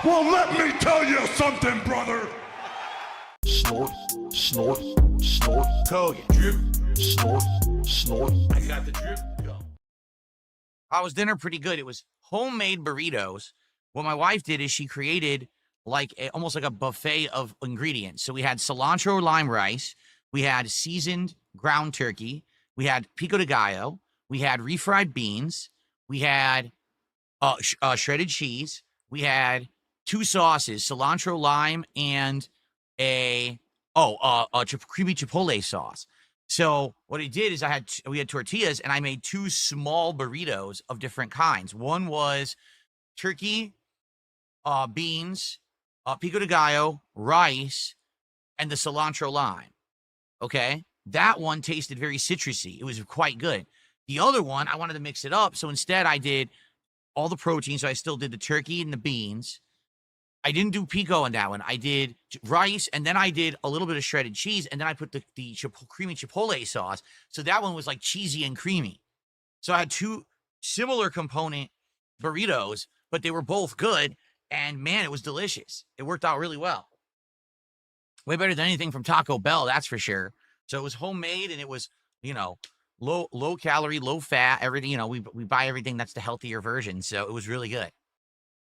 Well, let me tell you something, brother. Snort, snort, snort. Hogan. Drip. Snort, snort. I got the drip. Go. How was dinner? Pretty good. It was homemade burritos. What my wife did is she created almost like a buffet of ingredients. So we had cilantro lime rice, we had seasoned ground turkey, we had pico de gallo, we had refried beans, we had shredded cheese, we had two sauces, cilantro lime and a creamy chipotle sauce. So what I did is we had tortillas and I made two small burritos of different kinds. One was turkey, beans, pico de gallo, rice, and the cilantro lime. Okay. That one tasted very citrusy. It was quite good. The other one, I wanted to mix it up. So instead I did all the protein. So I still did the turkey and the beans. I didn't do pico on that one. I did rice, and then I did a little bit of shredded cheese, and then I put the creamy chipotle sauce. So that one was like cheesy and creamy. So I had two similar component burritos, but they were both good. And man, it was delicious. It worked out really well. Way better than anything from Taco Bell, that's for sure. So it was homemade, and it was, low calorie, low fat, everything. We buy everything that's the healthier version. So it was really good.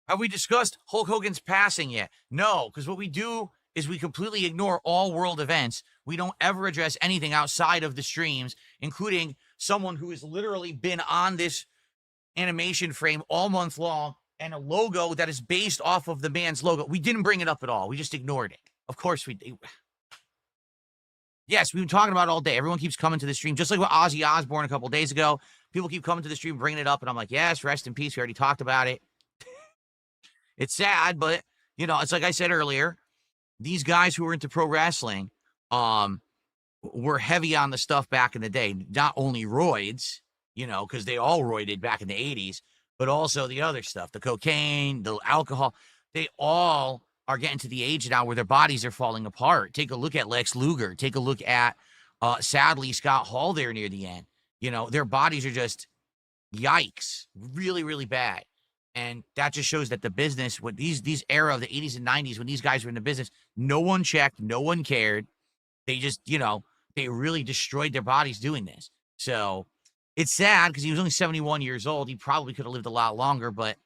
Have we discussed Hulk Hogan's passing yet? No, because what we do is we completely ignore all world events. We don't ever address anything outside of the streams, including someone who has literally been on this animation frame all month long and a logo that is based off of the man's logo. We didn't bring it up at all. We just ignored it. Of course we did. Yes, we've been talking about it all day. Everyone keeps coming to the stream, just like with Ozzy Osbourne a couple days ago. People keep coming to the stream, bringing it up, and I'm like, yes, rest in peace. We already talked about it. It's sad, but, it's like I said earlier, these guys who were into pro wrestling were heavy on the stuff back in the day. Not only roids, because they all roided back in the 80s, but also the other stuff, the cocaine, the alcohol. They all are getting to the age now where their bodies are falling apart. Take a look at Lex Luger. Take a look at, sadly, Scott Hall there near the end. Their bodies are just, yikes, really, really bad. And that just shows that the business, with these era of the 80s and 90s, when these guys were in the business, no one checked, no one cared. They just, they really destroyed their bodies doing this. So it's sad because he was only 71 years old. He probably could have lived a lot longer, but,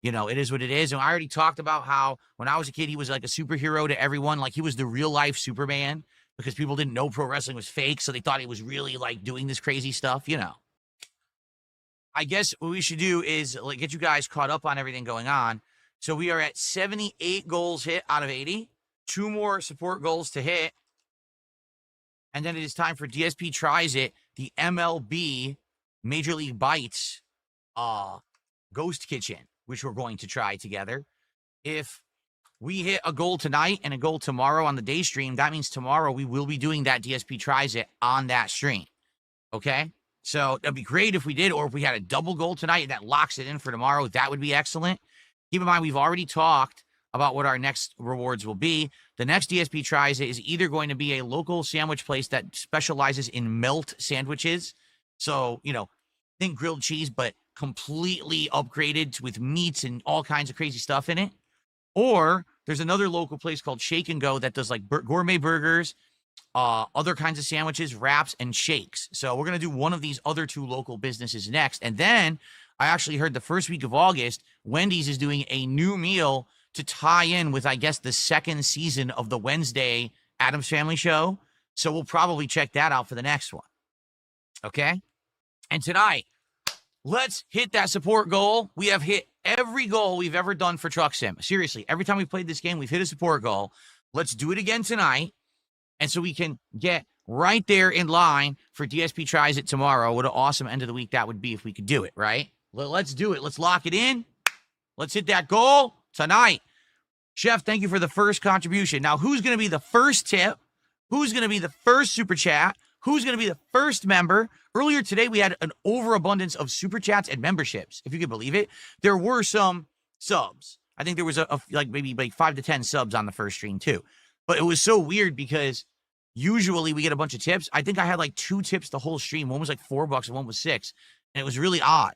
it is what it is. And I already talked about how when I was a kid, he was like a superhero to everyone. Like he was the real life Superman because people didn't know pro wrestling was fake. So they thought he was really like doing this crazy stuff, I guess what we should do is get you guys caught up on everything going on. So we are at 78 goals hit out of 80. 2 more support goals to hit. And then it is time for DSP Tries It, the MLB Major League Bites Ghost Kitchen, which we're going to try together. If we hit a goal tonight and a goal tomorrow on the day stream, that means tomorrow we will be doing that DSP Tries It on that stream. Okay? So that'd be great if we did, or if we had a double goal tonight and that locks it in for tomorrow, that would be excellent. Keep in mind, we've already talked about what our next rewards will be. The next DSP Tries It is either going to be a local sandwich place that specializes in melt sandwiches. So, think grilled cheese, but completely upgraded with meats and all kinds of crazy stuff in it. Or there's another local place called Shake and Go that does like gourmet burgers, other kinds of sandwiches, wraps, and shakes. So we're going to do one of these other 2 local businesses next. And then I actually heard the first week of August, Wendy's is doing a new meal to tie in with, I guess, the second season of the Wednesday Addams Family Show. So we'll probably check that out for the next one. Okay? And tonight, let's hit that support goal. We have hit every goal we've ever done for Truck Sim. Seriously, every time we've played this game, we've hit a support goal. Let's do it again tonight. And so we can get right there in line for DSP Tries It tomorrow. What an awesome end of the week that would be if we could do it, right? Let's do it. Let's lock it in. Let's hit that goal tonight. Chef, thank you for the first contribution. Now, who's going to be the first tip? Who's going to be the first super chat? Who's going to be the first member? Earlier today, we had an overabundance of super chats and memberships, if you could believe it. There were some subs. I think there was maybe 5 to 10 subs on the first stream too. But it was so weird because usually we get a bunch of tips. I think I had 2 tips the whole stream. One was $4 and one was $6. And it was really odd.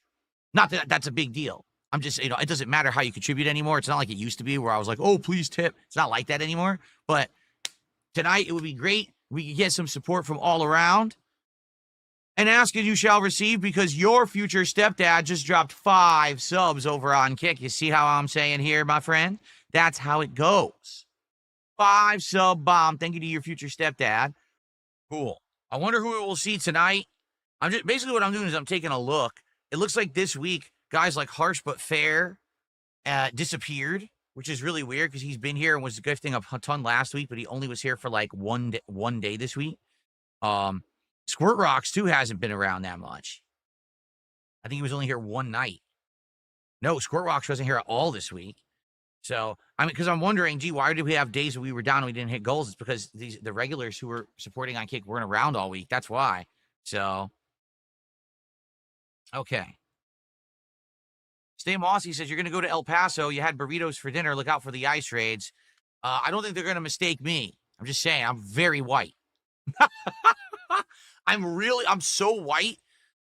Not that that's a big deal. I'm just, it doesn't matter how you contribute anymore. It's not like it used to be where I was like, oh, please tip. It's not like that anymore. But tonight it would be great. We could get some support from all around. And ask and you shall receive, because your future stepdad just dropped 5 subs over on Kick. You see how I'm saying here, my friend? That's how it goes. 5 sub bomb. Thank you to your future stepdad. Cool. I wonder who we will see tonight. Basically what I'm doing is I'm taking a look. It looks like this week, guys like Harsh But Fair disappeared, which is really weird because he's been here and was gifting a ton last week, but he only was here for like one day this week. Squirt Rocks, too, hasn't been around that much. I think he was only here one night. No, Squirt Rocks wasn't here at all this week. So, because I'm wondering, gee, why did we have days where we were down and we didn't hit goals? It's because the regulars who were supporting on Kick weren't around all week. That's why. So, okay. Stay Mossy says, you're going to go to El Paso. You had burritos for dinner. Look out for the ice raids. I don't think they're going to mistake me. I'm just saying, I'm very white. I'm so white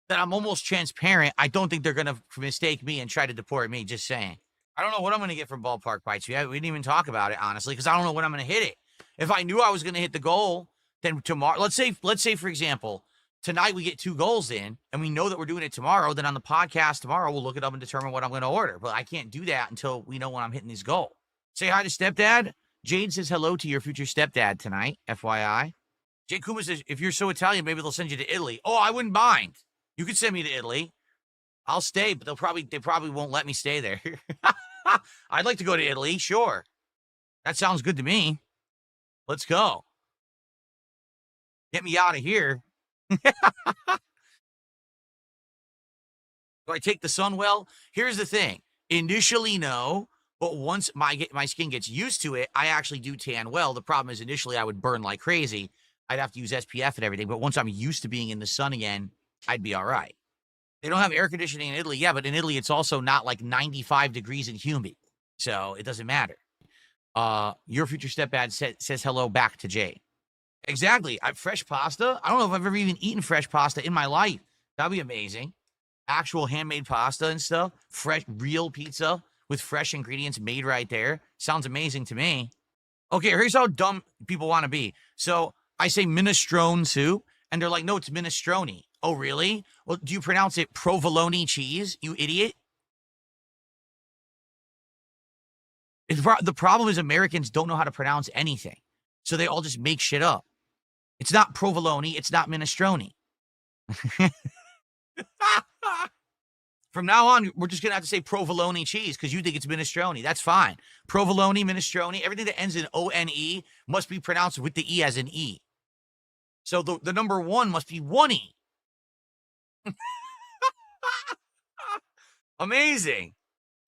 that I'm almost transparent. I don't think they're going to mistake me and try to deport me. Just saying. I don't know what I'm going to get from Ballpark Bites. We didn't even talk about it, honestly, because I don't know when I'm going to hit it. If I knew I was going to hit the goal, then tomorrow, let's say, for example, tonight we get 2 goals in and we know that we're doing it tomorrow, then on the podcast tomorrow, we'll look it up and determine what I'm going to order. But I can't do that until we know when I'm hitting this goal. Say hi to stepdad. Jade says hello to your future stepdad tonight, FYI. Jay Kuma says, if you're so Italian, maybe they'll send you to Italy. Oh, I wouldn't mind. You could send me to Italy. I'll stay, but they probably won't let me stay there. I'd like to go to Italy, sure. That sounds good to me. Let's go. Get me out of here. Do I take the sun well? Here's the thing. Initially, no. But once my skin gets used to it, I actually do tan well. The problem is initially I would burn like crazy. I'd have to use SPF and everything. But once I'm used to being in the sun again, I'd be all right. They don't have air conditioning in Italy. Yeah, but in Italy, it's also not like 95 degrees and humid. So it doesn't matter. Your future stepdad says hello back to Jay. Exactly. Fresh pasta? I don't know if I've ever even eaten fresh pasta in my life. That'd be amazing. Actual handmade pasta and stuff. Fresh, real pizza with fresh ingredients made right there. Sounds amazing to me. Okay, here's how dumb people want to be. So I say minestrone soup, and they're like, no, it's minestrone. Oh, really? Well, do you pronounce it provolone cheese, you idiot? The problem is Americans don't know how to pronounce anything. So they all just make shit up. It's not provolone. It's not minestrone. From now on, we're just going to have to say provolone cheese because you think it's minestrone. That's fine. Provolone, minestrone, everything that ends in O-N-E must be pronounced with the E as an E. So the number 1 must be 1-E. Amazing.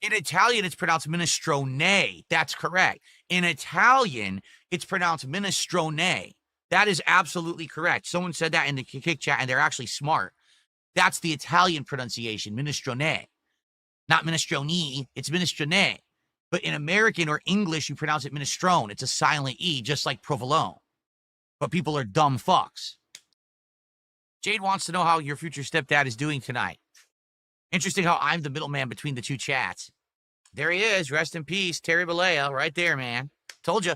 In Italian, it's pronounced minestrone. That's correct. In Italian, it's pronounced minestrone. That is absolutely correct. Someone said that in the Kick chat, and they're actually smart. That's the Italian pronunciation, minestrone. Not minestrone, it's minestrone. But in American or English, you pronounce it minestrone. It's a silent E, just like provolone. But people are dumb fucks. Jade wants to know how your future stepdad is doing tonight. Interesting how I'm the middleman between the 2 chats. There he is. Rest in peace. Terry Balea, right there, man. Told you.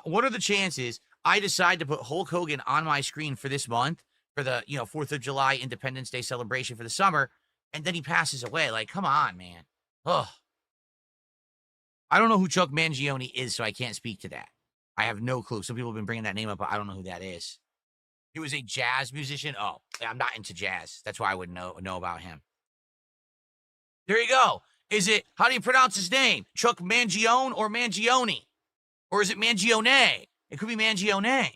What are the chances I decide to put Hulk Hogan on my screen for this month, for the 4th of July Independence Day celebration for the summer, and then he passes away? Like, come on, man. Ugh. I don't know who Chuck Mangione is, so I can't speak to that. I have no clue. Some people have been bringing that name up, but I don't know who that is. He was a jazz musician. Oh, I'm not into jazz. That's why I wouldn't know about him. There you go. How do you pronounce his name? Chuck Mangione or Mangione? Or is it Mangione? It could be Mangione.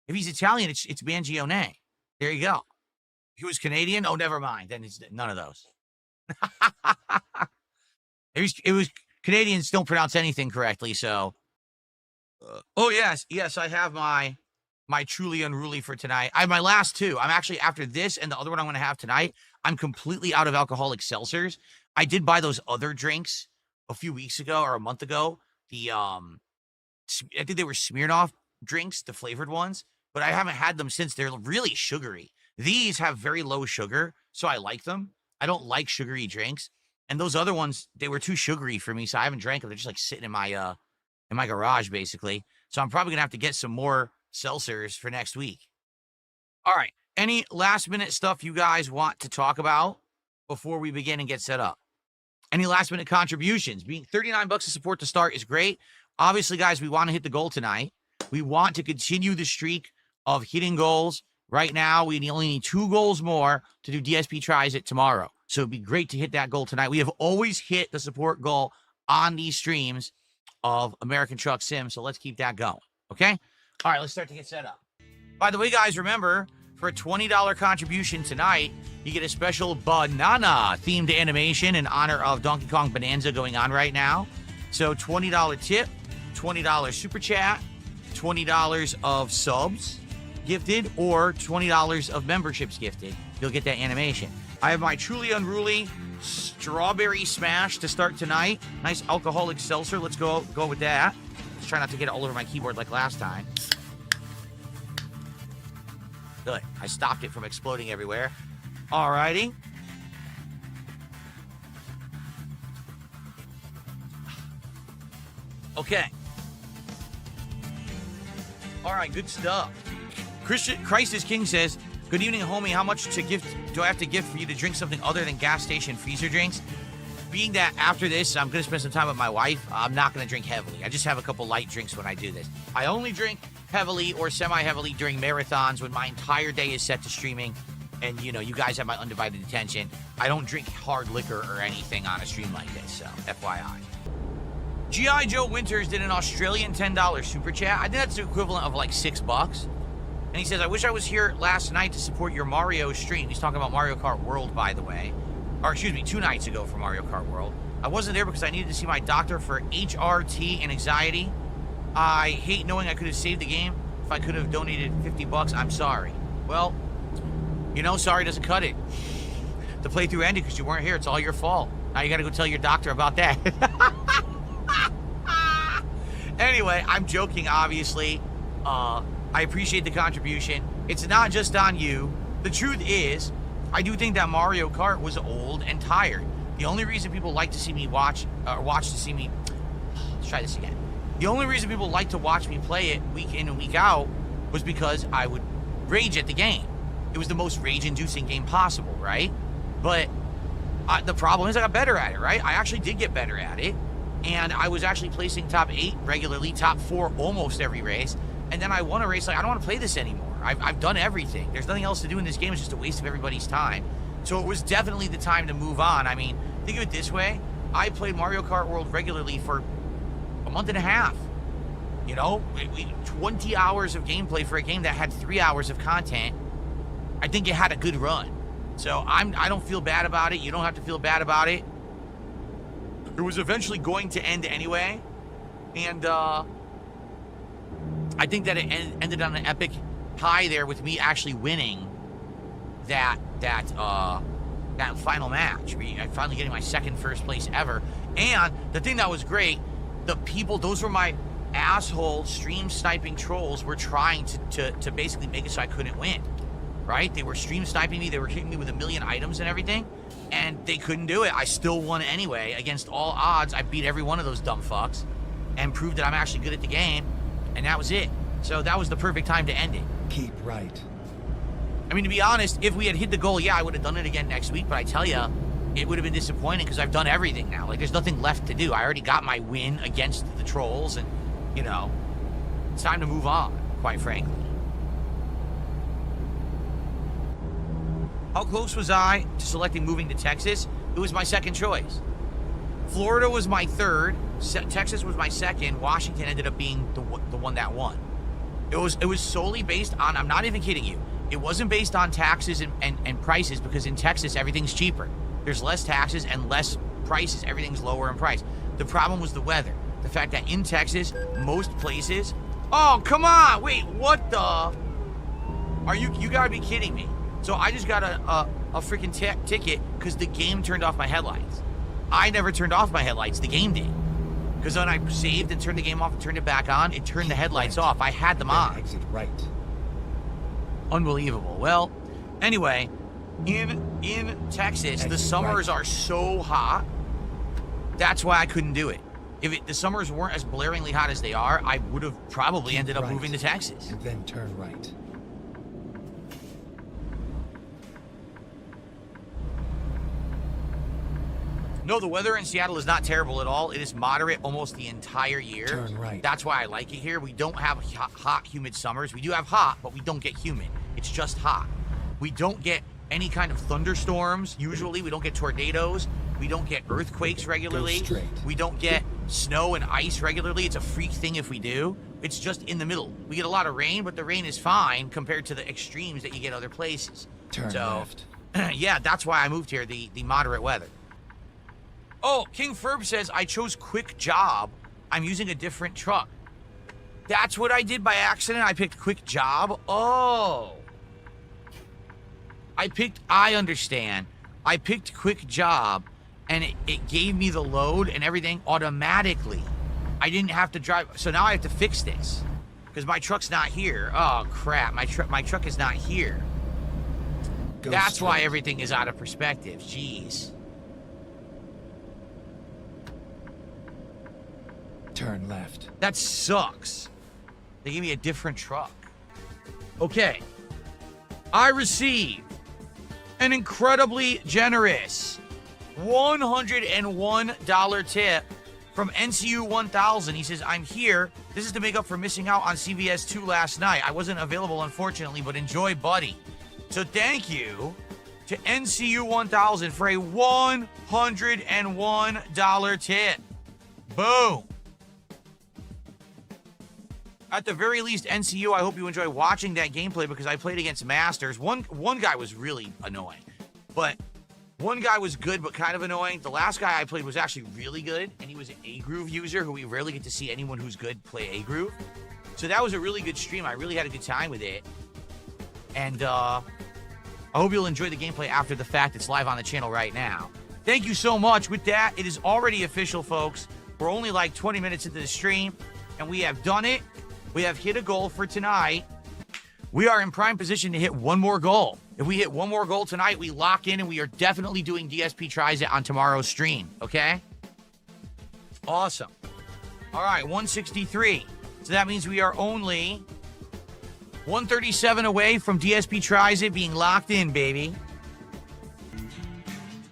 If he's Italian, it's Mangione. There you go. He was Canadian? Oh, never mind. Then it's none of those. It was Canadians don't pronounce anything correctly, so. Oh, yes. Yes, I have my truly unruly for tonight. I have my last 2. I'm actually, after this and the other one I'm going to have tonight, I'm completely out of alcoholic seltzers. I did buy those other drinks a few weeks ago or a month ago. I think they were Smirnoff drinks, the flavored ones, but I haven't had them since. They're really sugary. These have very low sugar, so I like them. I don't like sugary drinks. And those other ones, they were too sugary for me, so I haven't drank them. They're just like sitting in my garage, basically. So I'm probably gonna have to get some more seltzers for next week. All right. Any last minute stuff you guys want to talk about before we begin and get set up? Any last minute contributions? Being $39 to support to start is great. Obviously, guys, we want to hit the goal tonight. We want to continue the streak of hitting goals. Right now, we only need 2 goals more to do DSP tries it tomorrow. So it'd be great to hit that goal tonight. We have always hit the support goal on these streams of American Truck Sim. So let's keep that going. Okay? All right, let's start to get set up. By the way, guys, remember, for a $20 contribution tonight, you get a special banana-themed animation in honor of Donkey Kong Bonanza going on right now. So $20 tip, $20 super chat, $20 of subs gifted, or $20 of memberships gifted. You'll get that animation. I have my Truly Unruly Strawberry Smash to start tonight. Nice alcoholic seltzer. Let's go with that. Let's try not to get it all over my keyboard like last time. Good. I stopped it from exploding everywhere. Alrighty. Okay. Alright, good stuff. Christ is King says, good evening, homie. How much to gift do I have to give for you to drink something other than gas station freezer drinks? Being that after this, I'm going to spend some time with my wife, I'm not going to drink heavily. I just have a couple light drinks when I do this. I only drink heavily or semi-heavily during marathons when my entire day is set to streaming and, you know, you guys have my undivided attention. I don't drink hard liquor or anything on a stream like this, so FYI. G.I. Joe Winters did an Australian $10 super chat. I think that's the equivalent of like $6. And he says, I wish I was here last night to support your Mario stream. He's talking about Mario Kart World, by the way. Or, excuse me, 2 nights ago for Mario Kart World. I wasn't there because I needed to see my doctor for HRT and anxiety. I hate knowing I could have saved the game. If I could have donated $50, I'm sorry. Well, you know, sorry doesn't cut it. The playthrough ended because you weren't here. It's all your fault. Now you got to go tell your doctor about that. Anyway, I'm joking, obviously. I appreciate the contribution. It's not just on you. The truth is, I do think that Mario Kart was old and tired. The only reason people like to see me watch to see me... Let's try this again. The only reason people like to watch me play it week in and week out was because I would rage at the game. It was the most rage-inducing game possible, right? But the problem is I got better at it, right? I actually did get better at it. And I was actually placing top 8 regularly, top 4 almost every race. And then I won a race like, I don't want to play this anymore. I've done everything. There's nothing else to do in this game. It's just a waste of everybody's time. So it was definitely the time to move on. I mean, think of it this way. I played Mario Kart World regularly for a month and a half. You know, 20 hours of gameplay for a game that had 3 hours of content. I think it had a good run. So I don't feel bad about it. You don't have to feel bad about it. It was eventually going to end anyway. And I think that it ended on an epic high there with me actually winning that final match. I'm finally getting my second first place ever. And the thing that was great, the people, those were my asshole stream sniping trolls, were trying to basically make it so I couldn't win. Right? They were stream sniping me. They were hitting me with 1,000,000 items and everything. And they couldn't do it. I still won anyway. Against all odds, I beat every one of those dumb fucks and proved that I'm actually good at the game. And that was it. So that was the perfect time to end it. Keep right. I mean, to be honest, if we had hit the goal, yeah, I would have done it again next week. But I tell you, it would have been disappointing because I've done everything now. Like, there's nothing left to do. I already got my win against the trolls. And, you know, it's time to move on, quite frankly. How close was I to selecting moving to Texas? It was my second choice. Florida was my third. Texas was my second. Washington ended up being the one that won. It was solely based on, I'm not even kidding you, it wasn't based on taxes and prices, because in Texas, everything's cheaper. There's less taxes and less prices. Everything's lower in price. The problem was the weather. The fact that in Texas, most places... Oh, come on! Wait, what the... Are you gotta be kidding me. So I just got a freaking ticket because the game turned off my headlights. I never turned off my headlights. The game did. Because when I saved and turned the game off and turned it back on, it turned the headlights off. I had them on. Exit right. Unbelievable. Well, anyway, in Texas, the summers are so hot That's why I couldn't do it. If the summers weren't as blaringly hot as they are, I would have probably ended up moving to Texas. And then turn right. No, the weather in Seattle is not terrible at all. It is moderate almost the entire year. Turn right. That's why I like it here. We don't have hot, humid summers. We do have hot, but we don't get humid. It's just hot. We don't get any kind of thunderstorms. Usually, we don't get tornadoes. We don't get earthquakes regularly. Go straight. We don't get snow and ice regularly. It's a freak thing if we do. It's just in the middle. We get a lot of rain, but the rain is fine compared to the extremes that you get other places. Turn left. Yeah, that's why I moved here, the moderate weather. Oh, King Ferb says, I chose Quick Job. I'm using a different truck. That's what I did by accident. I picked Quick Job. Oh. I understand. I picked Quick Job, and it gave me the load and everything automatically. I didn't have to drive. So now I have to fix this because my truck's not here. Oh, crap. My truck is not here. Go That's straight. why everything is out of perspective. Jeez. Turn left. That sucks. They gave me a different truck. Okay. I received an incredibly generous $101 tip from NCU 1000. He says, I'm here. This is to make up for missing out on CVS 2 last night. I wasn't available, unfortunately, but enjoy, buddy. So thank you to NCU 1000 for a $101 tip. Boom. At the very least, NCU, I hope you enjoy watching that gameplay because I played against Masters. One guy was really annoying, but one guy was good but kind of annoying. The last guy I played was actually really good, and he was an A-Groove user who we rarely get to see anyone who's good play A-Groove. So that was a really good stream. I really had a good time with it. And I hope you'll enjoy the gameplay after the fact. It's live on the channel right now. Thank you so much. With that, it is already official, folks. We're only like 20 minutes into the stream, and we have done it. We have hit a goal for tonight. We are in prime position to hit one more goal. If we hit one more goal tonight, we lock in and we are definitely doing DSP Tries It on tomorrow's stream, okay? Awesome. All right, 163. So that means we are only 137 away from DSP Tries It being locked in, baby.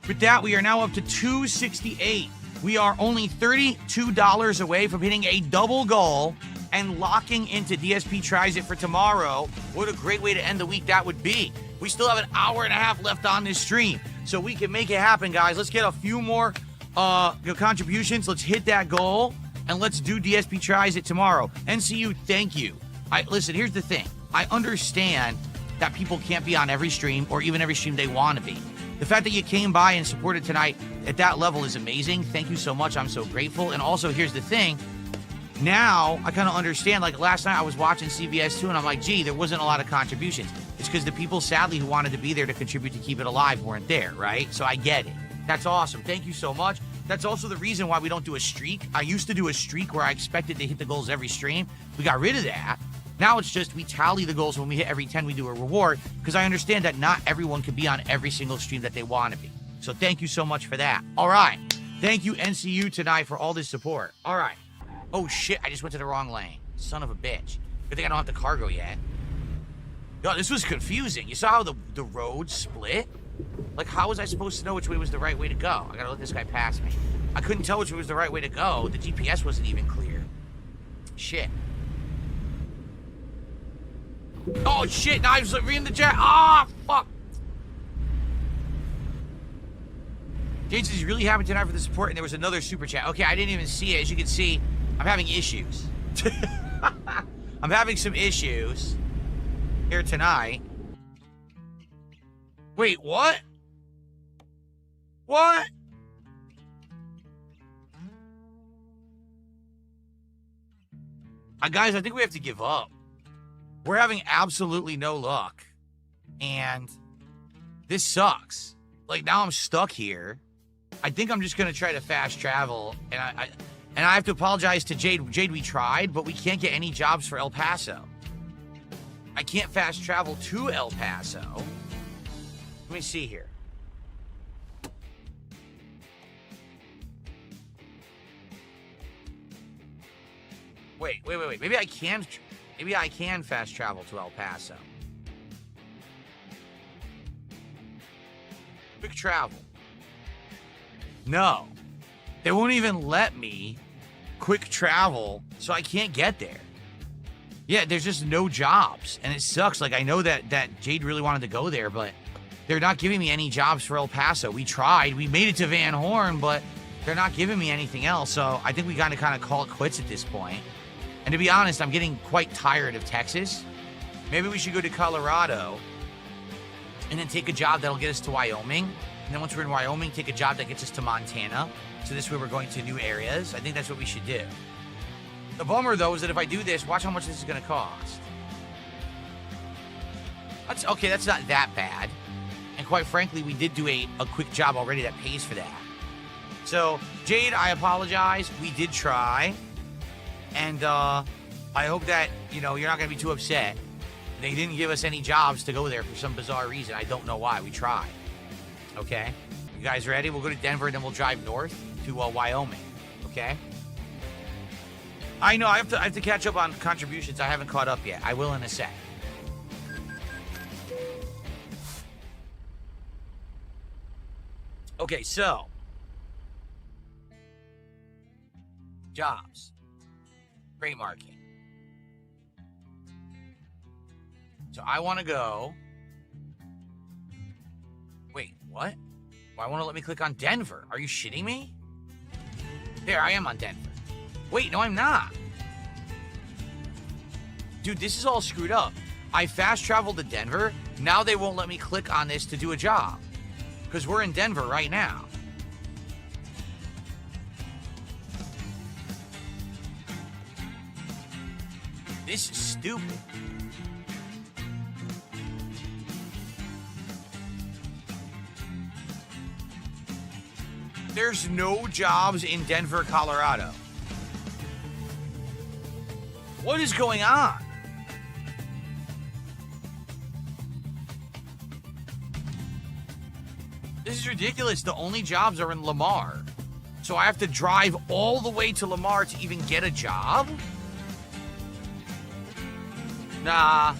With that, we are now up to 268. We are only $32 away from hitting a double goal and locking into DSP Tries It for tomorrow. What a great way to end the week that would be. We still have an hour and a half left on this stream, so we can make it happen, guys. Let's get a few more contributions. Let's hit that goal, and let's do DSP Tries It tomorrow. NCU, thank you. Listen, here's the thing. I understand that people can't be on every stream or even every stream they want to be. The fact that you came by and supported tonight at that level is amazing. Thank you so much. I'm so grateful. And also, here's the thing. Now, I kind of understand, like last night I was watching CBS 2 and I'm like, gee, there wasn't a lot of contributions. It's because the people, sadly, who wanted to be there to contribute to keep it alive weren't there, right? So I get it. That's awesome. Thank you so much. That's also the reason why we don't do a streak. I used to do a streak where I expected to hit the goals every stream. We got rid of that. Now it's just we tally the goals. When we hit every 10, we do a reward because I understand that not everyone can be on every single stream that they want to be. So thank you so much for that. All right. Thank you, NCU, tonight for all this support. All right. Oh, shit, I just went to the wrong lane. Son of a bitch. Good thing I don't have the cargo yet. Yo, this was confusing. You saw how the road split? Like, how was I supposed to know which way was the right way to go? I gotta let this guy pass me. I couldn't tell which way was the right way to go. The GPS wasn't even clear. Shit. Oh, shit, now I was reading the chat. Ah, fuck. James says he's really happy tonight for the support, and there was another super chat. Okay, I didn't even see it. As you can see, I'm having issues. I'm having some issues here tonight. Wait, what? What? Guys, I think we have to give up. We're having absolutely no luck. And this sucks. Like, now I'm stuck here. I think I'm just going to try to fast travel. And I have to apologize to Jade. Jade, we tried, but we can't get any jobs for El Paso. I can't fast travel to El Paso. Let me see here. Wait. Maybe I can fast travel to El Paso. Quick travel. No. They won't even let me quick travel, so I can't get there. Yeah, there's just no jobs, and it sucks. Like, I know that Jade really wanted to go there, but they're not giving me any jobs for El Paso. We tried. We made it to Van Horn, but they're not giving me anything else, so I think we gotta kind of call it quits at this point. And to be honest, I'm getting quite tired of Texas. Maybe we should go to Colorado and then take a job that'll get us to Wyoming. And then once we're in Wyoming, take a job that gets us to Montana. So this way we're going to new areas. I think that's what we should do. The bummer, though, is that if I do this, watch how much this is going to cost. Okay, that's not that bad. And quite frankly, we did do a quick job already that pays for that. So, Jade, I apologize. We did try. And I hope that, you're not going to be too upset. They didn't give us any jobs to go there for some bizarre reason. I don't know why. We tried. Okay? You guys ready? We'll go to Denver, and then we'll drive north to Wyoming. Okay? I know. I have to catch up on contributions. I haven't caught up yet. I will in a sec. Okay, so. Jobs. Freight market. So I want to go. Wait, what? Why won't it let me click on Denver? Are you shitting me? There, I am on Denver. Wait, no, I'm not. Dude, this is all screwed up. I fast traveled to Denver. Now they won't let me click on this to do a job. Because we're in Denver right now. This is stupid. There's no jobs in Denver, Colorado. What is going on? This is ridiculous. The only jobs are in Lamar. So I have to drive all the way to Lamar to even get a job? Nah.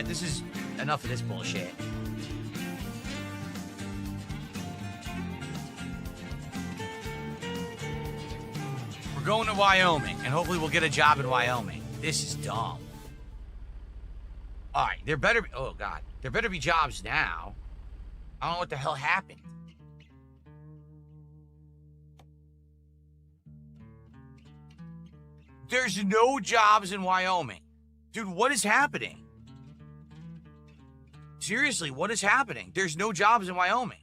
This is enough of this bullshit. We're going to Wyoming, and hopefully we'll get a job in Wyoming. This is dumb. All right, there better be... Oh, God. There better be jobs now. I don't know what the hell happened. There's no jobs in Wyoming. Dude, what is happening? Seriously, what is happening? There's no jobs in Wyoming.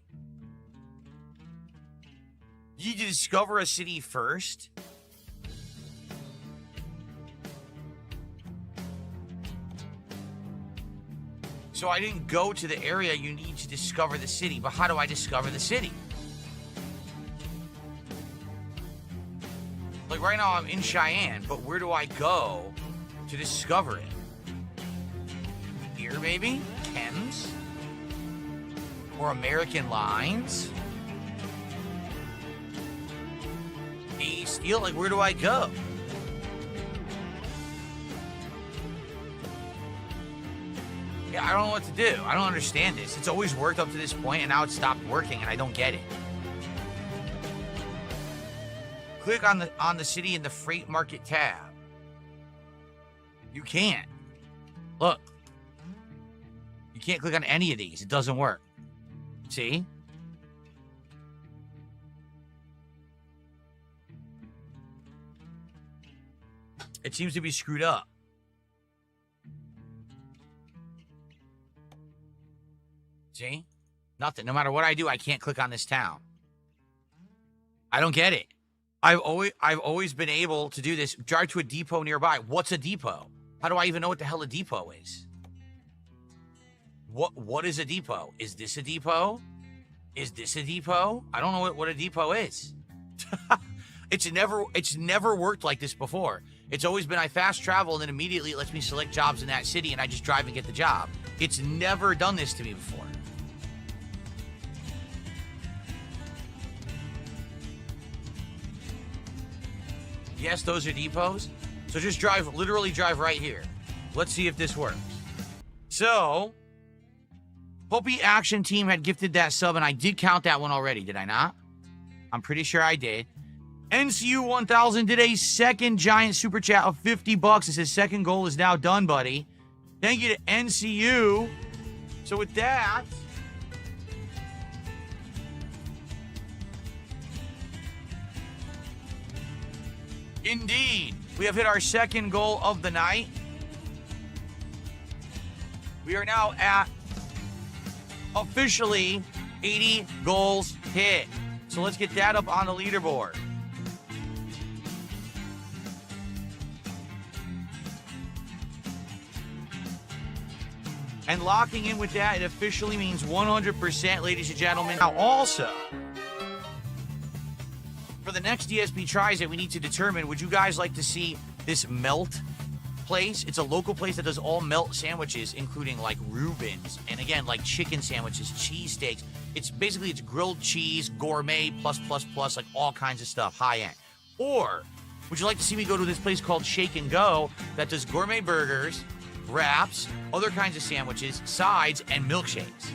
You need to discover a city first? So I didn't go to the area you need to discover the city, but how do I discover the city? Like right now I'm in Cheyenne, but where do I go to discover it? Here maybe? Chems? Or American Lines? A Steel? Like where do I go? Yeah, I don't know what to do. I don't understand this. It's always worked up to this point, and now it's stopped working, and I don't get it. Click on the city in the freight market tab. You can't. Look. You can't click on any of these. It doesn't work. See? It seems to be screwed up. See? Nothing. No matter what I do, I can't click on this town. I don't get it. I've always been able to do this. Drive to a depot nearby. What's a depot? How do I even know what the hell a depot is? What is a depot? Is this a depot? Is this a depot? I don't know what a depot is. It's never worked like this before. It's always been I fast travel and then immediately it lets me select jobs in that city and I just drive and get the job. It's never done this to me before. Yes, those are depots. So just literally drive right here. Let's see if this works. So, Hopi Action Team had gifted that sub, and I did count that one already, did I not? I'm pretty sure I did. NCU 1000 did a second giant super chat of $50. It says second goal is now done, buddy. Thank you to NCU. So with that, indeed, we have hit our second goal of the night. We are now at officially 80 goals hit. So let's get that up on the leaderboard. And locking in with that, it officially means 100%, ladies and gentlemen. Now also, for the next DSP tries that we need to determine, would you guys like to see this melt place? It's a local place that does all melt sandwiches, including like Reuben's, and again, like chicken sandwiches, cheesesteaks. It's grilled cheese, gourmet, plus, like all kinds of stuff, high end. Or would you like to see me go to this place called Shake and Go that does gourmet burgers, wraps, other kinds of sandwiches, sides, and milkshakes?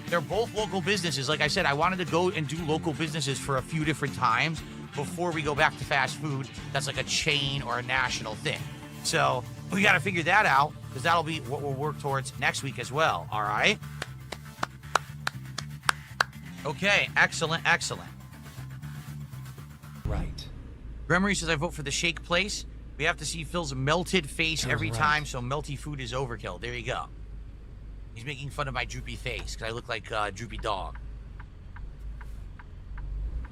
They're both local businesses. Like I said, I wanted to go and do local businesses for a few different times before we go back to fast food that's like a chain or a national thing. So we got to figure that out, because that'll be what we'll work towards next week as well. All right? Okay, excellent. Right. Gremory says I vote for the shake place. We have to see Phil's melted face Turn every right. time, so melty food is overkill. There you go. He's making fun of my droopy face because I look like a droopy dog.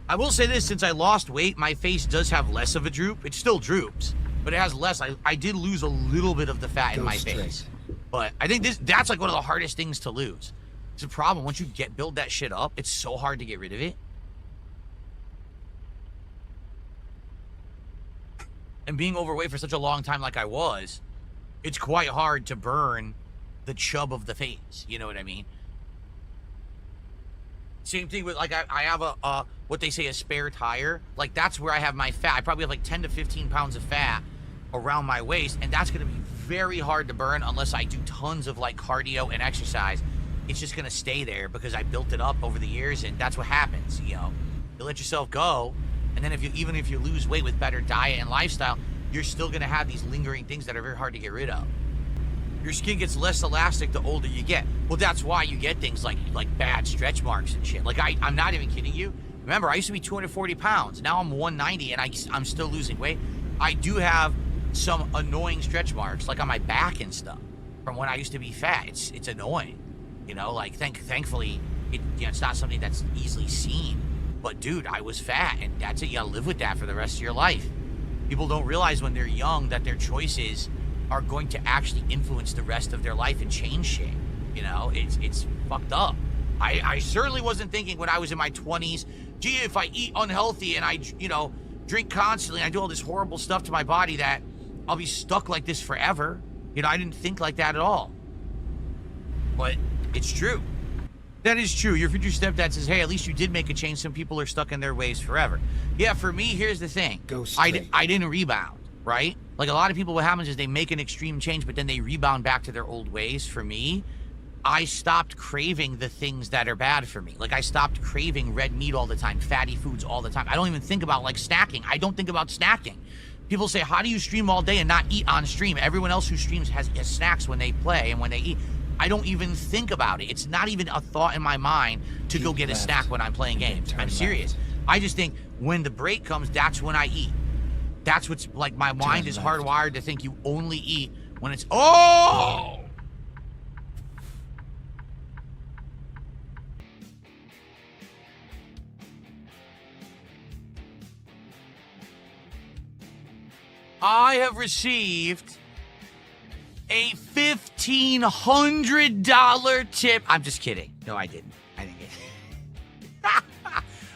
I will say this, since I lost weight, my face does have less of a droop. It still droops, but it has less. I did lose a little bit of the fat in my face. But I think that's like one of the hardest things to lose. It's a problem. Once you build that shit up, it's so hard to get rid of it. And being overweight for such a long time like I was, it's quite hard to burn the chub of the face. You know what I mean? Same thing with, like, I have a what they say a spare tire. Like, that's where I have my fat. I probably have like 10 to 15 pounds of fat around my waist, and that's going to be very hard to burn unless I do tons of like cardio and exercise. It's just going to stay there because I built it up over the years, and that's what happens. You know, you let yourself go, and then even if you lose weight with better diet and lifestyle, you're still going to have these lingering things that are very hard to get rid of. Your skin gets less elastic the older you get. Well, that's why you get things like bad stretch marks and shit. Like, I'm not even kidding you. Remember, I used to be 240 pounds. Now I'm 190, and I'm still losing weight. I do have some annoying stretch marks, like on my back and stuff, from when I used to be fat. It's annoying. You know, like, thankfully, it's not something that's easily seen. But, dude, I was fat, and that's it. You gotta live with that for the rest of your life. People don't realize when they're young that their choices are going to actually influence the rest of their life and change shit. You know, it's fucked up. I certainly wasn't thinking when I was in my 20s, gee, if I eat unhealthy and I, drink constantly and I do all this horrible stuff to my body that I'll be stuck like this forever. You know, I didn't think like that at all. But it's true. That is true. Your future stepdad says, hey, at least you did make a change. Some people are stuck in their ways forever. Yeah, for me, here's the thing. Go straight. I didn't rebound, right? Like, a lot of people, what happens is they make an extreme change, but then they rebound back to their old ways. For me, I stopped craving the things that are bad for me. Like, I stopped craving red meat all the time, fatty foods all the time. I don't even think about, like, snacking. I don't think about snacking. People say, how do you stream all day and not eat on stream? Everyone else who streams has snacks when they play and when they eat. I don't even think about it. It's not even a thought in my mind to go get a snack when I'm playing games. I'm serious. I just think when the break comes, that's when I eat. That's what's, like, my mind is hardwired to think you only eat when it's, oh! I have received a $1,500 tip. I'm just kidding. No, I didn't. I didn't get it.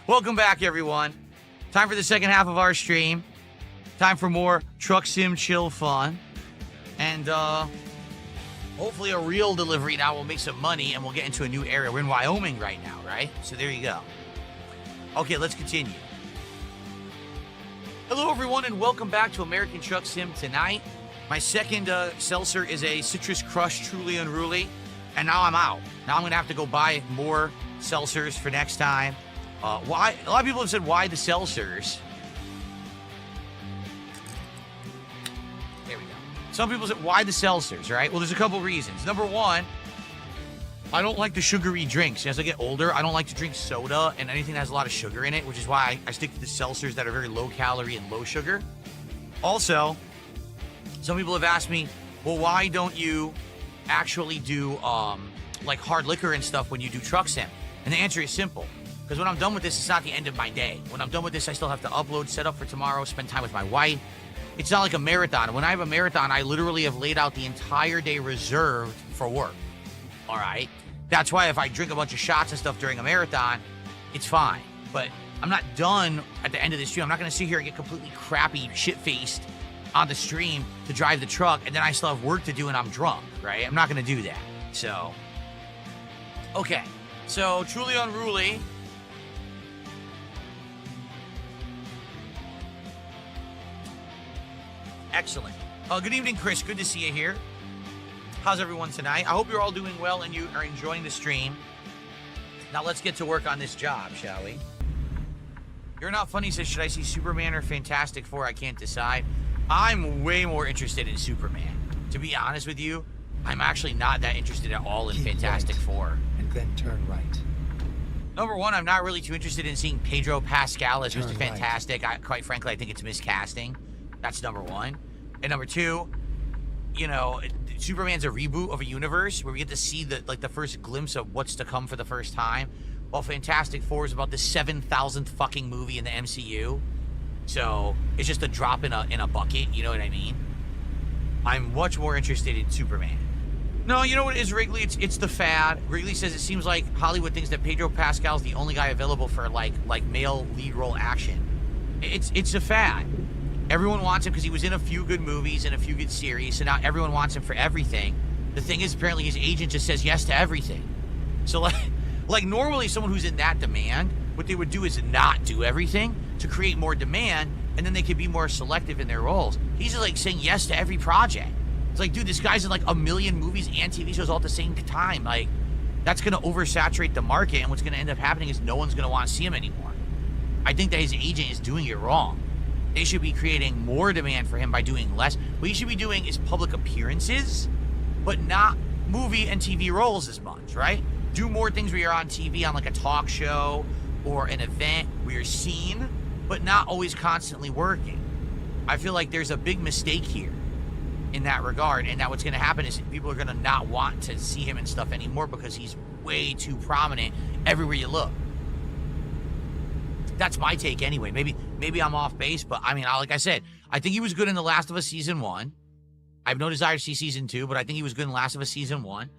Welcome back, everyone. Time for the second half of our stream. Time for more truck sim chill fun. And hopefully a real delivery now will make some money and we'll get into a new area. We're in Wyoming right now, right? So there you go. Okay, let's continue. Hello, everyone, and welcome back to American Truck Sim tonight. My second seltzer is a Citrus Crush Truly Unruly, and now I'm out. Now I'm going to have to go buy more seltzers for next time. Why? A lot of people have said, why the seltzers? There we go. Some people said, why the seltzers, right? Well, there's a couple reasons. Number one, I don't like the sugary drinks. As I get older, I don't like to drink soda and anything that has a lot of sugar in it, which is why I stick to the seltzers that are very low calorie and low sugar. Also, some people have asked me, well, why don't you actually do like hard liquor and stuff when you do truck sim? And the answer is simple. Because when I'm done with this, it's not the end of my day. When I'm done with this, I still have to upload, set up for tomorrow, spend time with my wife. It's not like a marathon. When I have a marathon, I literally have laid out the entire day reserved for work. All right? That's why if I drink a bunch of shots and stuff during a marathon, it's fine. But I'm not done at the end of the stream. I'm not going to sit here and get completely crappy, shit-faced on the stream to drive the truck, and then I still have work to do and I'm drunk, right? I'm not going to do that. So, okay. So, Truly Unruly. Excellent. Good evening, Chris. Good to see you here. How's everyone tonight? I hope you're all doing well and you are enjoying the stream. Now let's get to work on this job, shall we? You're Not Funny says, should I see Superman or Fantastic Four? I can't decide. I'm way more interested in Superman. To be honest with you, I'm actually not that interested at all in Keep Fantastic right, Four. And then turn right. Number one, I'm not really too interested in seeing Pedro Pascal as Turn Mr. right. Fantastic. Quite frankly, I think it's miscasting. That's number one. And number two, you know, Superman's a reboot of a universe where we get to see the first glimpse of what's to come for the first time. While Fantastic Four is about the 7,000th fucking movie in the MCU. So it's just a drop in a bucket, you know what I mean? I'm much more interested in Superman. No, you know what it is, Wrigley? It's the fad. Wrigley says it seems like Hollywood thinks that Pedro Pascal's the only guy available for like male lead role action. It's a fad. Everyone wants him because he was in a few good movies and a few good series, so now everyone wants him for everything. The thing is, apparently his agent just says yes to everything. So like normally someone who's in that demand, what they would do is not do everything to create more demand, and then they could be more selective in their roles. He's just like saying yes to every project. It's like, dude, this guy's in like a million movies and TV shows all at the same time. Like, that's gonna oversaturate the market, and what's gonna end up happening is no one's gonna want to see him anymore. I think that his agent is doing it wrong. They should be creating more demand for him by doing less. What he should be doing is public appearances, but not movie and TV roles as much, right? Do more things where you're on TV on like a talk show or an event where you're seen, but not always constantly working. I feel like there's a big mistake here in that regard, and that what's going to happen is people are going to not want to see him and stuff anymore because he's way too prominent everywhere you look. That's my take anyway. Maybe I'm off base, but I mean, like I said, I think he was good in The Last of Us Season 1. I have no desire to see Season 2, but I think he was good in Last of Us Season 1.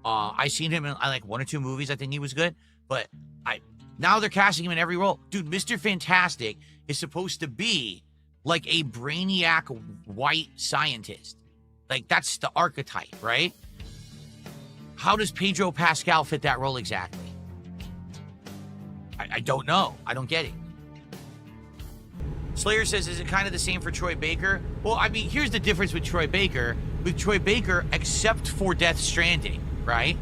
I've seen him in like 1 or 2 movies. I think he was good, but now they're casting him in every role. Dude, Mr. Fantastic is supposed to be like a brainiac white scientist. Like, that's the archetype, right? How does Pedro Pascal fit that role exactly? I don't know. I don't get it. Slayer says, is it kind of the same for Troy Baker? Well, I mean, here's the difference with Troy Baker. With Troy Baker, except for Death Stranding, right?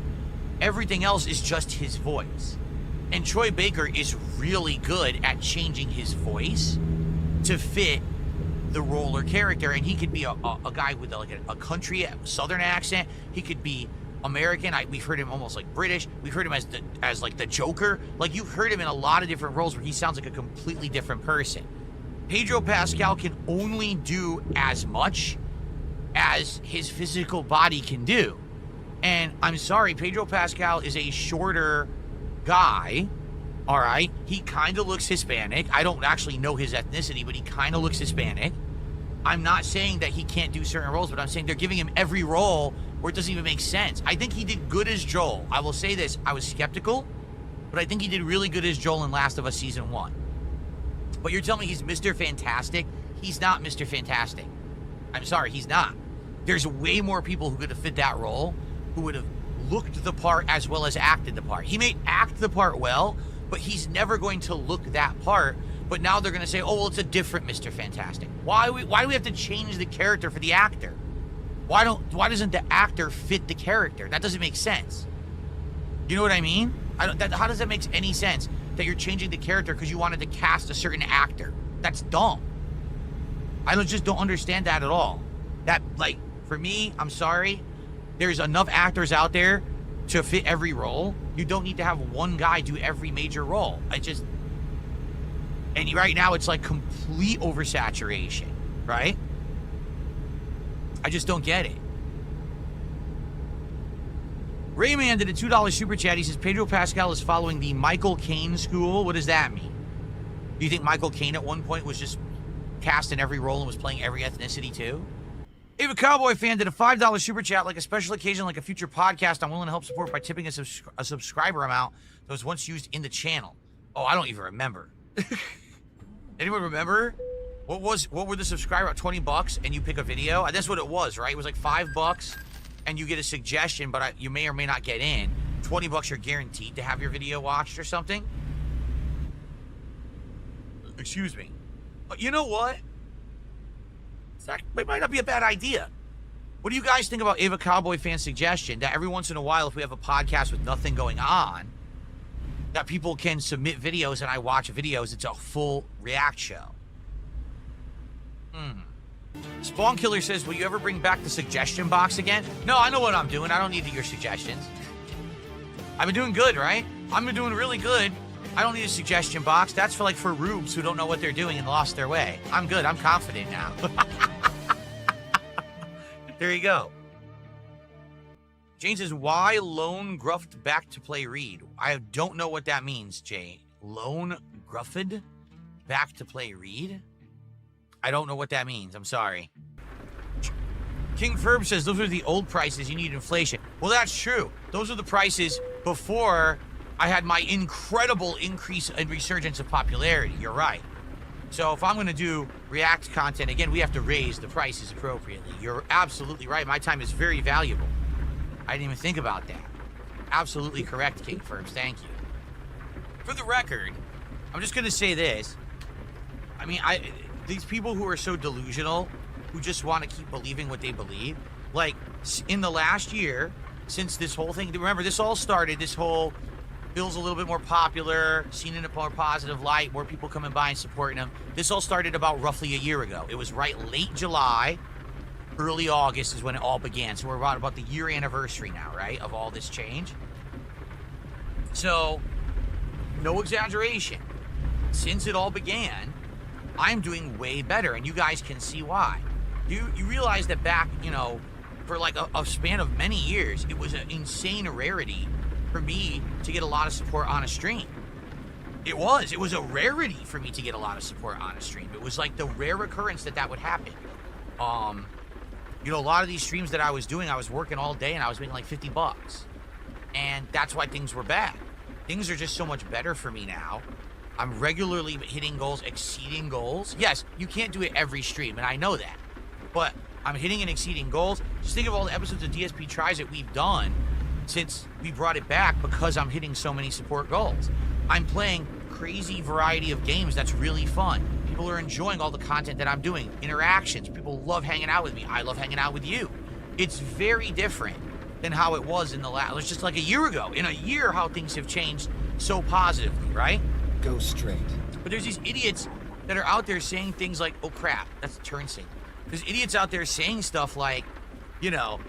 Everything else is just his voice. And Troy Baker is really good at changing his voice to fit the role or character. And he could be a guy with like a country southern accent. He could be American. We've heard him almost like British. We've heard him as like the Joker. Like, you've heard him in a lot of different roles where he sounds like a completely different person. Pedro Pascal can only do as much as his physical body can do. And I'm sorry, Pedro Pascal is a shorter guy, all right? He kind of looks Hispanic. I don't actually know his ethnicity, but he kind of looks Hispanic. I'm not saying that he can't do certain roles, but I'm saying they're giving him every role where it doesn't even make sense. I think he did good as Joel. I will say this, I was skeptical, but I think he did really good as Joel in Last of Us Season 1. But you're telling me he's Mr. Fantastic? He's not Mr. Fantastic. I'm sorry, he's not. There's way more people who could have fit that role, who would have looked the part as well as acted the part. He may act the part well, but he's never going to look that part But now they're going to say, oh, well, it's a different Mr. Fantastic. Why do we have to change the character for the actor? Why doesn't the actor fit the character? That doesn't make sense. You know what I mean? How does that make any sense? That you're changing the character because you wanted to cast a certain actor. That's dumb. I just don't understand that at all. That, like, for me, I'm sorry. There's enough actors out there to fit every role. You don't need to have one guy do every major role. And right now it's like complete oversaturation, right? I just don't get it. Rayman did a $2 super chat. He says Pedro Pascal is following the Michael Caine school. What does that mean? Do you think Michael Caine at one point was just cast in every role and was playing every ethnicity too? Ava Cowboy fan did a $5 super chat. Like a special occasion, like a future podcast, I'm willing to help support by tipping a subscriber amount that was once used in the channel. Oh, I don't even remember. Anyone remember? What were the subscriber, $20 and you pick a video? That's what it was, right? It was like $5 and you get a suggestion, but you may or may not get in. $20 you're guaranteed to have your video watched or something. Excuse me. But you know what? It might not be a bad idea. What do you guys think about Ava Cowboy fan's suggestion that every once in a while, if we have a podcast with nothing going on, that people can submit videos and I watch videos, it's a full react show? Spawn Killer says, will you ever bring back the suggestion box again? No, I know what I'm doing. I don't need your suggestions. I've been doing good, right? I've been doing really good. I don't need a suggestion box. That's for rubes who don't know what they're doing and lost their way. I'm good. I'm confident now. There you go. Jane says, why Lone Gruffed back to play Reed? I don't know what that means, Jane. Lone Gruffed back to play Reed? I don't know what that means. I'm sorry. King Ferb says, those are the old prices. You need inflation. Well, that's true. Those are the prices before I had my incredible increase and resurgence of popularity. You're right. So if I'm going to do React content, again, we have to raise the prices appropriately. You're absolutely right. My time is very valuable. I didn't even think about that. Absolutely correct, King Ferb. Thank you. For the record, I'm just going to say this. I mean, these people who are so delusional, who just want to keep believing what they believe, like in the last year, since this whole thing, remember, this all started, this whole Bill's a little bit more popular, seen in a more positive light, more people coming by and supporting him. This all started about roughly a year ago. It was right late July, early August is when it all began. So we're about the year anniversary now, right, of all this change. So, no exaggeration. Since it all began, I'm doing way better, and you guys can see why. You realize that back, for like a span of many years, it was an insane rarity for me to get a lot of support on a stream. It was a rarity for me to get a lot of support on a stream. It was like the rare occurrence that would happen. A lot of these streams that I was doing, I was working all day and I was making like $50. And that's why things were bad. Things are just so much better for me now. I'm regularly hitting goals, exceeding goals. Yes, you can't do it every stream, and I know that. But I'm hitting and exceeding goals. Just think of all the episodes of DSP Tries that we've done since we brought it back because I'm hitting so many support goals. I'm playing crazy variety of games that's really fun. People are enjoying all the content that I'm doing. Interactions. People love hanging out with me. I love hanging out with you. It's very different than how it was in the last, it was just like a year ago. In a year, how things have changed so positively, right? Go straight. But there's these idiots that are out there saying things like, oh crap, that's a turn signal. There's idiots out there saying stuff like,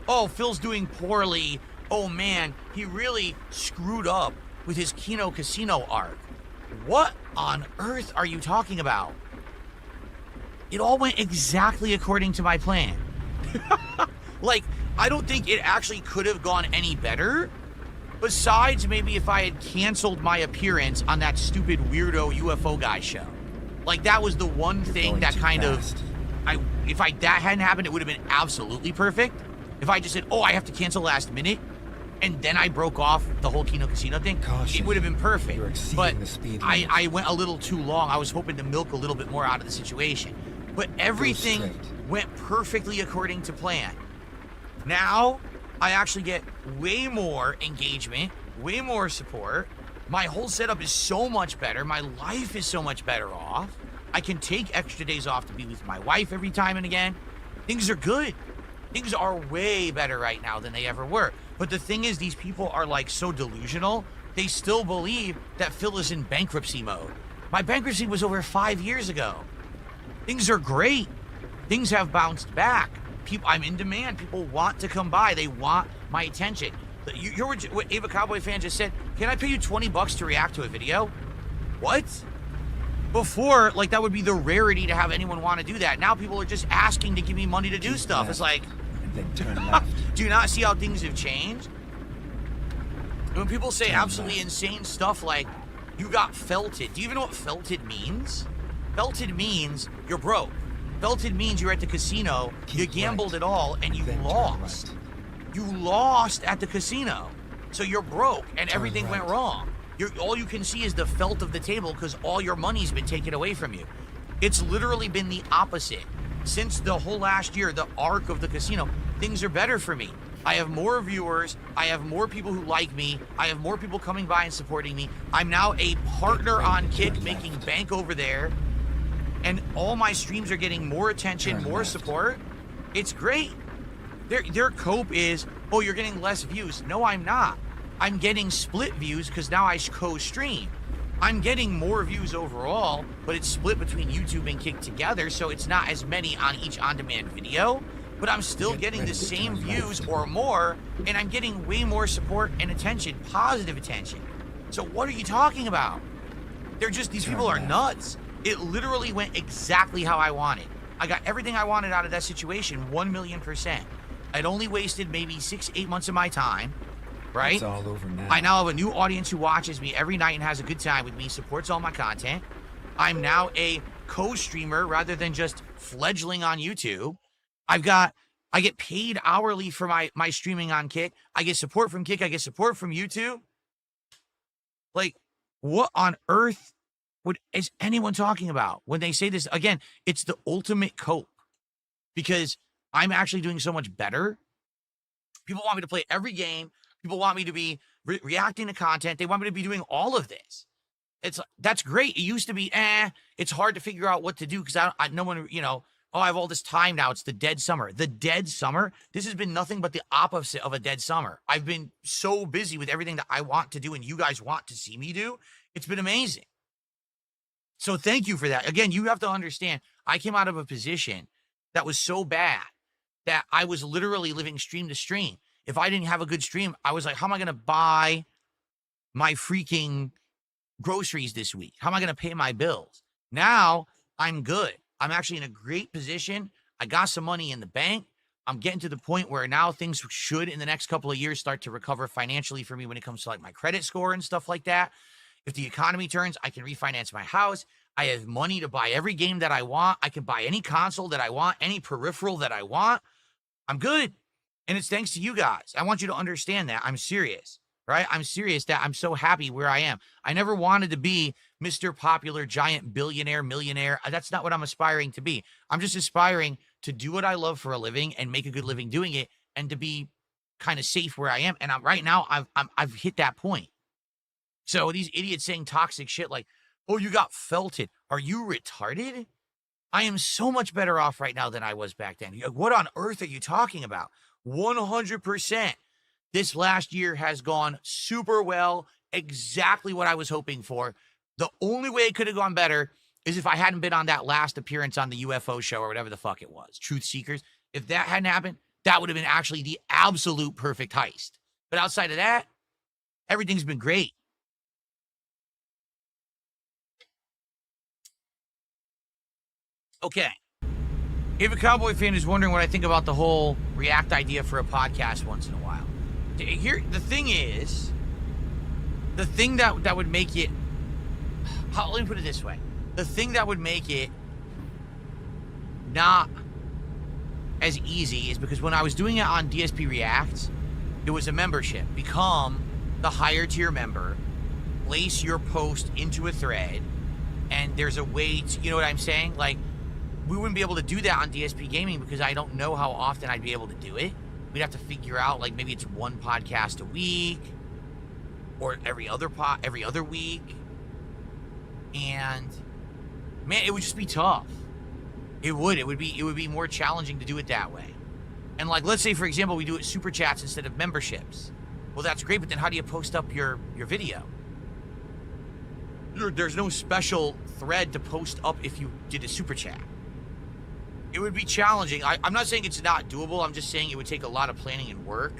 oh, Phil's doing poorly. Oh man, he really screwed up with his Kino Casino arc. What on earth are you talking about? It all went exactly according to my plan. Like, I don't think it actually could have gone any better. Besides, maybe if I had canceled my appearance on that stupid weirdo UFO guy show. Like, that was the one thing that kind of, that hadn't happened, it would have been absolutely perfect. If I just said, oh, I have to cancel last minute, and then I broke off the whole Kino Casino thing, it would have been perfect. You're exceeding but the speed I went a little too long. I was hoping to milk a little bit more out of the situation. But everything went perfectly according to plan. Now, I actually get way more engagement, way more support, My whole setup is so much better. My life is so much better off. I can take extra days off to be with my wife every time and again. Things are good. Things are way better right now than they ever were. But the thing is, these people are like so delusional. They still believe that Phil is in bankruptcy mode. My bankruptcy was over 5 years ago. Things are great. Things have bounced back. I'm in demand. People want to come by. They want my attention. You heard what Ava Cowboy fan just said? Can I pay you $20 to react to a video? What? Before, like, that would be the rarity to have anyone want to do that. Now people are just asking to give me money to do stuff. It's like, And then turn left. do you not see how things have changed? When people say absolutely insane stuff like, you got felted. Do you even know what felted means? Felted means you're broke. Felted means you're at the casino, you Keep gambled right. it all, and you Then turn lost. right. You lost at the casino. So you're broke, and Turn everything went right. wrong. All you can see is the felt of the table because all your money's been taken away from you. It's literally been the opposite. Since the whole last year, the arc of the casino, things are better for me. I have more viewers. I have more people who like me. I have more people coming by and supporting me. I'm now a partner on Kick, making bank over there. And all my streams are getting more attention, Turn more left. support. It's great. Their cope is, oh, you're getting less views. No, I'm not. I'm getting split views because now I co-stream. I'm getting more views overall, but it's split between YouTube and Kick together, so it's not as many on each on-demand video, but I'm still Get getting the ready to same turn views left. or more, and I'm getting way more support and attention, positive attention. So what are you talking about? These Turn people are left. nuts. It literally went exactly how I wanted. I got everything I wanted out of that situation, 1,000,000%. I'd only wasted maybe 6-8 months of my time, right? It's all over now. I now have a new audience who watches me every night and has a good time with me, supports all my content. I'm now a co-streamer rather than just fledgling on YouTube. I get paid hourly for my streaming on Kick. I get support from Kick. I get support from YouTube. Like, what on earth is anyone talking about when they say this? Again, it's the ultimate cope because I'm actually doing so much better. People want me to play every game. People want me to be reacting to content. They want me to be doing all of this. That's great. It used to be, it's hard to figure out what to do because no one, I have all this time now. It's the dead summer. The dead summer, this has been nothing but the opposite of a dead summer. I've been so busy with everything that I want to do and you guys want to see me do. It's been amazing. So thank you for that. Again, you have to understand, I came out of a position that was so bad that I was literally living stream to stream. If I didn't have a good stream, I was like, how am I going to buy my freaking groceries this week? How am I going to pay my bills? Now I'm good. I'm actually in a great position. I got some money in the bank. I'm getting to the point where now things should, in the next couple of years, start to recover financially for me when it comes to like my credit score and stuff like that. If the economy turns, I can refinance my house. I have money to buy every game that I want. I can buy any console that I want, any peripheral that I want. I'm good. And it's thanks to you guys. I want you to understand that. I'm serious, right? I'm serious that I'm so happy where I am. I never wanted to be Mr. Popular, giant billionaire, millionaire. That's not what I'm aspiring to be. I'm just aspiring to do what I love for a living and make a good living doing it and to be kind of safe where I am. And right now I've hit that point. So these idiots saying toxic shit like, oh, you got felted. Are you retarded? I am so much better off right now than I was back then. What on earth are you talking about? 100%. This last year has gone super well. Exactly what I was hoping for. The only way it could have gone better is if I hadn't been on that last appearance on the UFO show or whatever the fuck it was. Truth Seekers. If that hadn't happened, that would have been actually the absolute perfect heist. But outside of that, everything's been great. Okay. If a Cowboy fan is wondering what I think about the whole react idea for a podcast once in a while. Here, the thing is, the thing that would make it, let me put it this way. The thing that would make it not as easy is because when I was doing it on DSP Reacts, it was a membership. Become the higher tier member, place your post into a thread, and there's a way to, you know what I'm saying? Like, we wouldn't be able to do that on DSP Gaming because I don't know how often I'd be able to do it. We'd have to figure out, like, maybe it's one podcast a week. or every other week. And man, it would just be tough. It would be more challenging to do it that way. And like, let's say for example, we do it super chats instead of memberships. Well, that's great, but then how do you post up your video? There's no special thread to post up if you did a super chat. It would be challenging. I'm not saying it's not doable. I'm just saying it would take a lot of planning and work.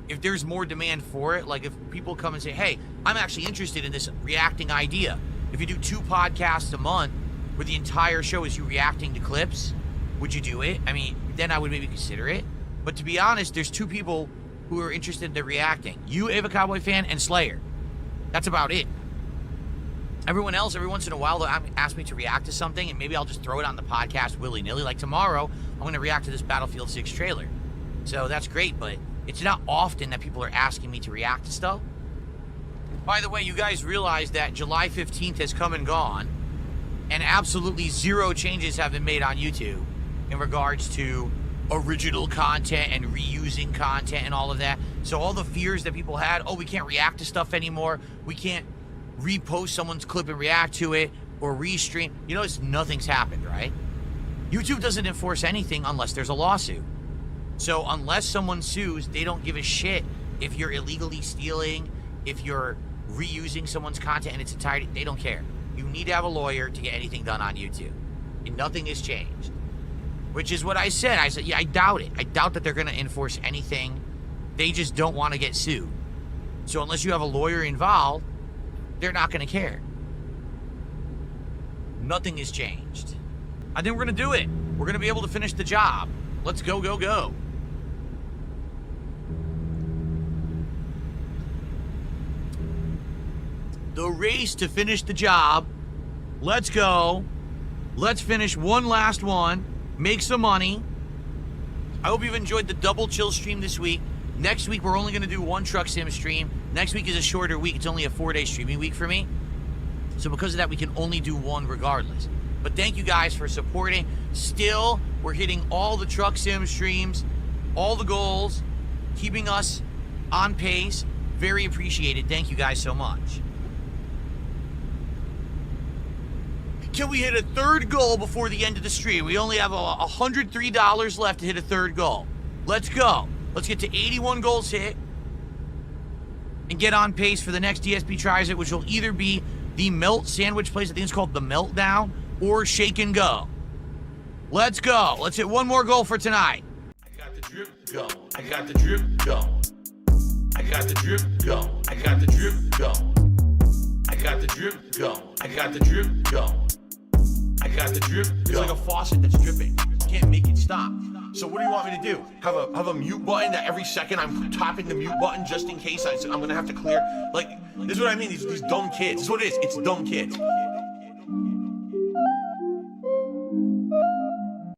If there's more demand for it, like if people come and say, hey, I'm actually interested in this reacting idea. If you do 2 podcasts a month where the entire show is you reacting to clips, would you do it? I mean, then I would maybe consider it. But to be honest, there's 2 people who are interested in reacting. You, Ava Cowboy Fan, and Slayer. That's about it. Everyone else, every once in a while, they'll ask me to react to something, and maybe I'll just throw it on the podcast willy-nilly. Like tomorrow, I'm going to react to this Battlefield 6 trailer. So that's great, but it's not often that people are asking me to react to stuff. By the way, you guys realize that July 15th has come and gone, and absolutely 0 changes have been made on YouTube in regards to original content and reusing content and all of that. So all the fears that people had, oh, we can't react to stuff anymore, we can't repost someone's clip and react to it, or restream. You notice nothing's happened, right? YouTube doesn't enforce anything unless there's a lawsuit. So unless someone sues, they don't give a shit if you're illegally stealing, if you're reusing someone's content in its entirety. They don't care. You need to have a lawyer to get anything done on YouTube. And nothing has changed. Which is what I said. I said, yeah, I doubt it. I doubt that they're going to enforce anything. They just don't want to get sued. So unless you have a lawyer involved, they're not going to care. Nothing has changed. I think we're going to do it. We're going to be able to finish the job. Let's go, go, go. The race to finish the job. Let's go. Let's finish one last one. Make some money. I hope you've enjoyed the double chill stream this week. Next week, we're only going to do 1 truck sim stream. Next week is a shorter week. It's only a 4-day streaming week for me. So because of that, we can only do 1 regardless. But thank you guys for supporting. Still, we're hitting all the truck sim streams, all the goals, keeping us on pace. Very appreciated. Thank you guys so much. Can we hit a 3rd goal before the end of the stream? We only have $103 left to hit a 3rd goal. Let's go. Let's get to 81 goals hit and get on pace for the next DSP Tries It, which will either be the Melt Sandwich place, I think it's called the Meltdown, or Shake and Go. Let's go. Let's hit 1 more goal for tonight. I got the drip go. I got the drip go. I got the drip go. I got the drip go. I got the drip go. I got the drip go. I got the drip go. It's like a faucet that's dripping. You can't make it stop. So what do you want me to do? Have a mute button that every second I'm tapping the mute button just in case I'm gonna have to clear? Like, this is what I mean, these dumb kids. This is what it is, it's dumb kids.